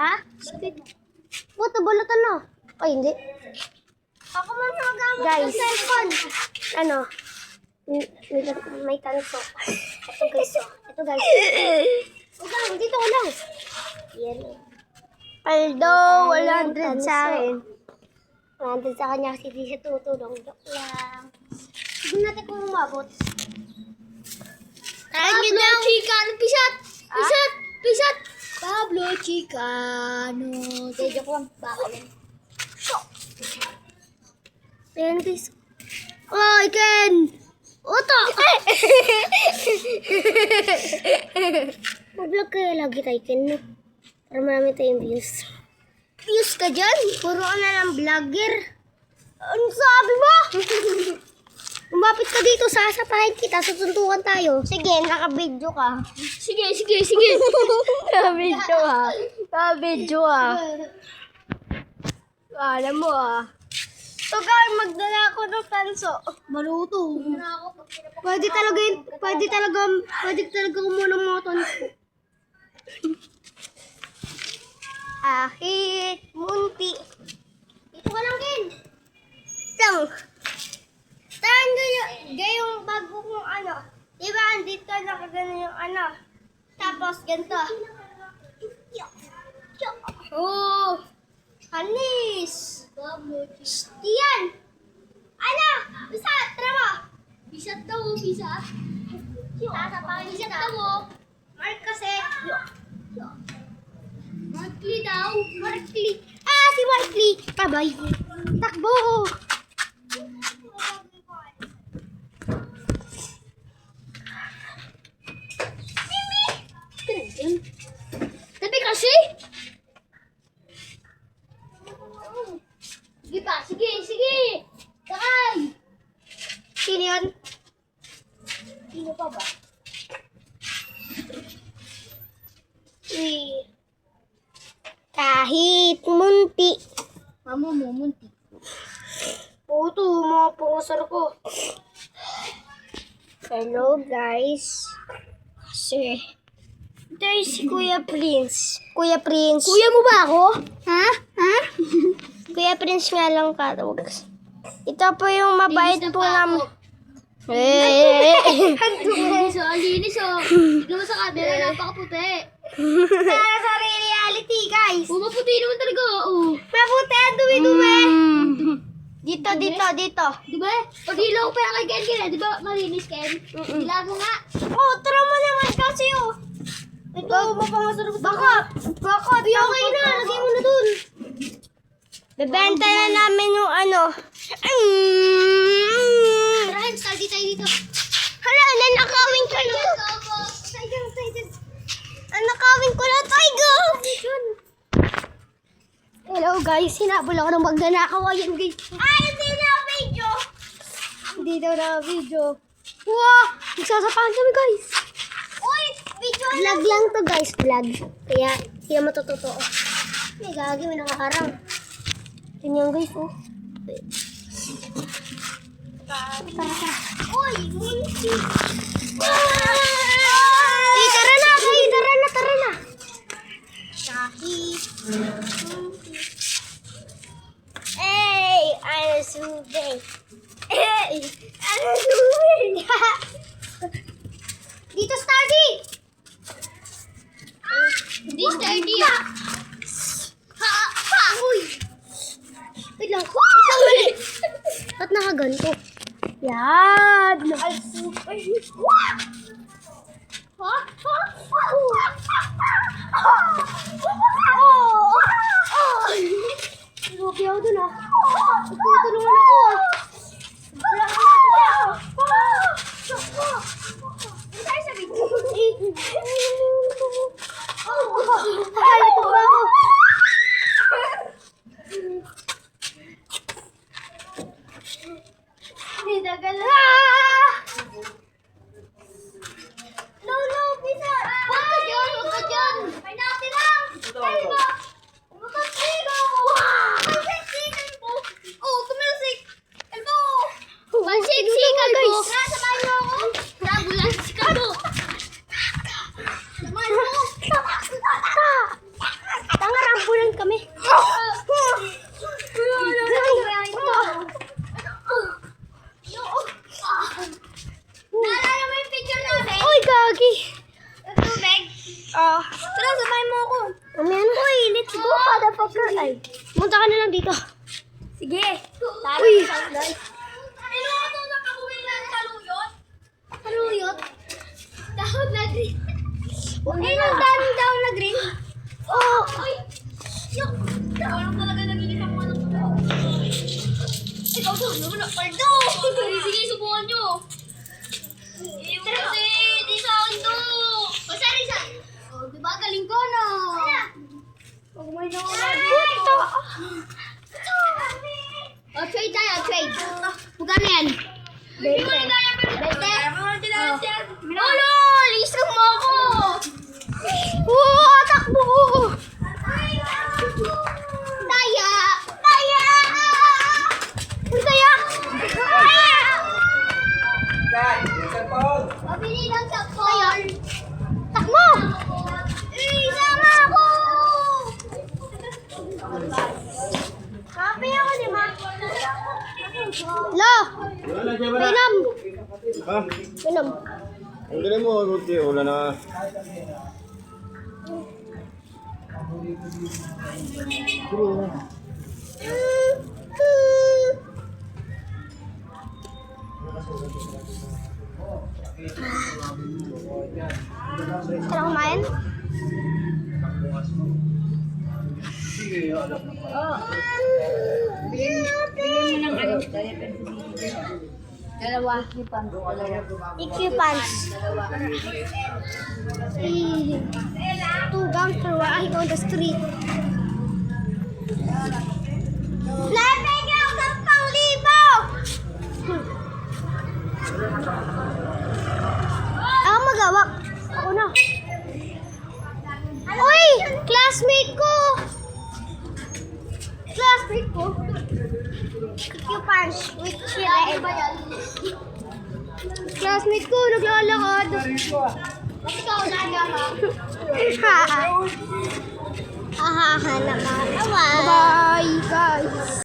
Ha? Squid. Puto, bulutan no. Ay, hindi. Ako muna magamit ng cellphone. Ano? May tanso. Ito guys. Ito guys. Okay, dito ko lang. Yan. Although, 100 sa akin. 100 sa kanya kasi di siya tutulong. Joke lang. Hindi natin kung umabot. Pablo Chicano, pisat! Ah? Pisat! Pisat! Pablo Chicano. Joke lang. Baka lang. Ayan guys. Oh, Ken! Oto! Mag-vlog kaya lagi tayo, Ken, no? Para marami tayong views. Views ka dyan? Puro ka na lang vlogger. Ano sabi mo? Umapit ka dito, sasapahin kita, susuntukan tayo. Sige, naka-video ka. Sige. Naka-video ha. Naka-video ha. Alam mo ah. So guys, magdala ako ng tanso. Maluto. Pwede talaga kumuha ng mga tanso. Ahit, munti. Dito ka lang, Ken. Lang. Tahan yung bago kong ano. Diba, andito nakagano yung ano. Tapos, ganito. Oh, anis. Diyan. Ano? Bisa, tara mo. Pisat daw, pisat. Pisat daw. Mark kasi. Markly daw. Markley. Ah, si Markley. Tabay. Takbo. Tabi kasi. Sige pa, sige. Sakay. Sino yun? Sino pa ba? Kahit munti. Mama mo, munti. Puto, mga pangusar ko. Hello guys. Kasi, ito yung si Kuya Prince. Kuya Prince. Kuya mo ba ako? Ha? Kuya Prince nga lang katawag. Ito po yung mabait Linis na po pa namin. ako. Linis oh. Tignan mo sa camera, napakaputi. Para sa reality guys. Maputi naman talaga, oh. Mabuti ang dumi-dumi. Dito. Diba? Pag ilaw pa yung kay Ken Ken, di ba malinis Ken? Hila mo nga. Oh, tara mo naman kasi oh. Ito, mapangasarap. Baka, okay na, lagay mo na dun. Bebenta na namin yung ano. Tara, study tayo dito. Hala, nanakawin ko na. Nanakawin ko na, Tiger. Hello guys, hinabol ako ng magnanakaw. Ayan guys. Ay, hindi na video. Hindi daw na video. Wow, nagsasapahan kami guys. Uy, video vlog lang to guys, vlog. Kaya, hindi naman to totoo. May gagi, may nakaharang. Tingnan guys, oh. Tara. Uy, munti. Tara na. Kahit munti. Ano sube? Ano sube? Dito, Stardy! Hindi study ah. Uy! Wait lang. Ba't nakaganto? Yan! Ay, super! Grabe ako dun ah. Tutulungan ako ah. Ay, ito ba ako? Nidagal na. No, bisa. Huwag ka dyan. Ay, natin lang. Ay, ba? Umapasigo. Pansiksikan po. Oh, tumilusik. Elbo. Pansiksikan po. Samahan niyo ako. Nabulansikan po. Samahan mo. Tangarang Tara, sabay mo ako. Mamaya na. Uy, let's go, motherfucker. Ay, munta ka na lang dito. Sige. Uy. Saluyot? Dahon na green. Ay, ang daming dahon na green. Oh. Ay. Yung. Walang talaga nagiging ako ng totoo. Ikaw to, naman na. Pardo! Sige, subukan nyo. Kasi, di sa akin to. Masari sa... Oh, diba? Galing ko, no? Huwag mo yun ako. Ito. Oh, trade tayo, trade. Magkano yan? 20. 20? Lolo! Lisang mo ako! Oo, takbo! Taya! Taya! Ang taya! Pabili lang sa phone. Takbo! Isama ako! Kape ako, di ba? Lo! Minom! Ha? Minom. Ang galing mo, Ruti. Wala na. Tara kumain? Dalawa. Equipans. Two gangster were I on the street. Nabigyan ka pang libo! Ako magawak. Ako na. Uy! Classmate ko! Classmate ko? Equipans with chile. Classmate ko, naglalakad. Ba't ikaw nagawa? Ha. Ahaha naman. Bye, guys.